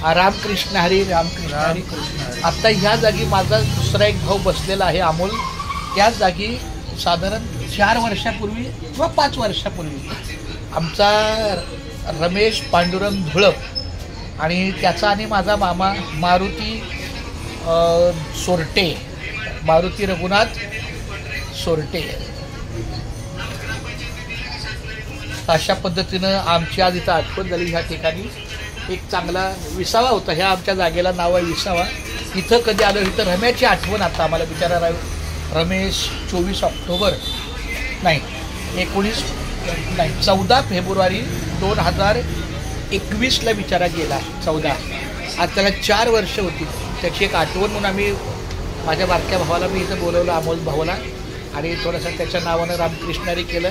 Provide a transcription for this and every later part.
रामकृष्ण हरी, रामकृष्ण हरी. आत्ता ह्या जागी माझा दुसरा एक भाऊ बसलेला आहे अमोल. त्याच जागी साधारण 4 वर्षापूर्वी किंवा 5 वर्षापूर्वी आमचा रमेश पांडुरंग धुळप आणि त्याचा आणि माझा मामा मारुती सोरटे, मारुती रघुनाथ सोरटे, अशा पद्धतीनं आमची आज इथं आठवण झाली. ह्या ठिकाणी एक चांगला विसावा होता. ह्या आमच्या जागेला नाव आहे विसावा. इथं कधी आलो इथं रम्याची आठवण आता आम्हाला बिचारा रमेश 24 ऑक्टोबर नाही 14 फेब्रुवारी 2021ला बिचारा गेला. 14 आज त्याला 4 वर्ष होती. त्याची एक आठवण म्हणून आम्ही माझ्या बारक्या भावाला मी इथं बोलवलं, अमोल भावाला, आणि थोडंसं त्याच्या नावानं रामकृष्णारी केलं.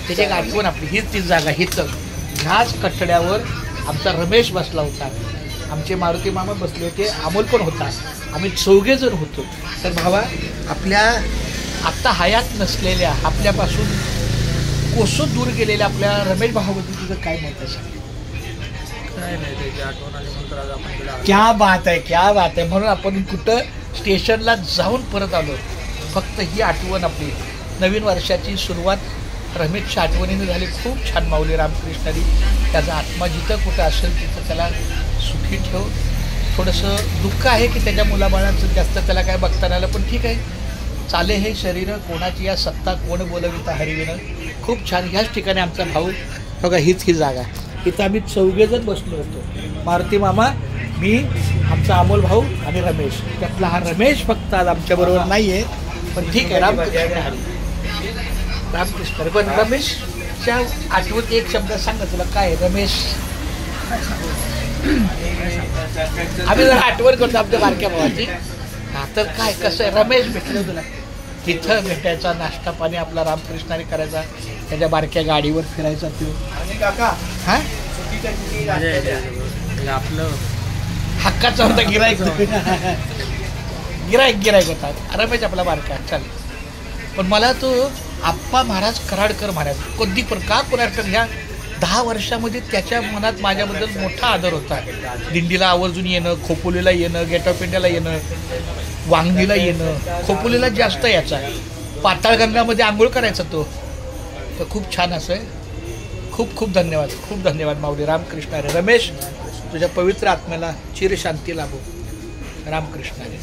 त्याची एक आठवण आपली हीच ती जागा. हीच ह्याच कठड्यावर आमचा रमेश बसला होता, आमचे मारुती मामा बसले होते, अमोल पण होता, आम्ही 4 जण होतो. तर भावा, आपल्या आत्ता हयात नसलेल्या, आपल्यापासून कोसो दूर गेलेल्या आपल्या रमेश भावाबद्दल तुझं काय मत आहे? काय नाही, त्याची आठवण आल्यानंतर आज आपण गेला. क्या बात आहे, क्या बात आहे. म्हणून आपण कुठं स्टेशनला जाऊन परत आलो. फक्त ही आठवण आपली नवीन वर्षाची सुरुवात रमेशच्या आठवणीने झाली. खूप छान माऊली रामकृष्णारी. त्याचा आत्मा जिथं कुठं असेल तिथं त्याला सुखी ठेव. थोडंसं दुःख आहे की त्याच्या मुलाबाळांचं जास्त त्याला काय बघता नाही आलं, पण ठीक आहे, चाले हे शरीर कोणाची या सत्ता कोण बोलविता हरिविनं. खूप छान. ह्याच ठिकाणी आमचा भाऊ बघा, हीच ही जागा. इथं आम्ही 4 जण बसलो होतो, मारुती मामा, मी, आमचा अमोल भाऊ आणि रमेश. त्यातला हा रमेश फक्त आज आमच्याबरोबर नाही आहे, पण ठीक आहे. रामकृष्ण. पण रमेशच्या आठवण एक शब्द सांगा तुला काय रमेश. आम्ही जर आठवण करतो आमच्या बारक्या भावाची, हा तर काय कसं आहे, रमेश भेटलं तुला तिथं भेटायचा, नाश्ता पाणी आपला रामकृष्णाने करायचा, त्याच्या बारक्या गाडीवर फिरायचा तो. काका हां आपलं हक्काचा होता. गिरायक होता रमेश आपला बारका. चालेल. पण मला तो आप्पा महाराज कराडकर म्हणायचा. कधी पण का कोणाकडे ह्या 10 वर्षामध्ये त्याच्या मनात माझ्याबद्दल मोठा आदर होता. दिंडीला आवर्जून येणं, खोपोलीला येणं, गेट ऑफ इंडियाला येणं, वांगणीला येणं. खोपोलीला जास्त याचा, पाताळगंगामध्ये आंघोळ करायचा तो. तर खूप छान असं आहे. खूप खूप धन्यवाद, खूप धन्यवाद माऊली रामकृष्ण हरी. रमेश, तुझ्या पवित्र आत्म्याला चिरशांती लाभो. रामकृष्ण हरी.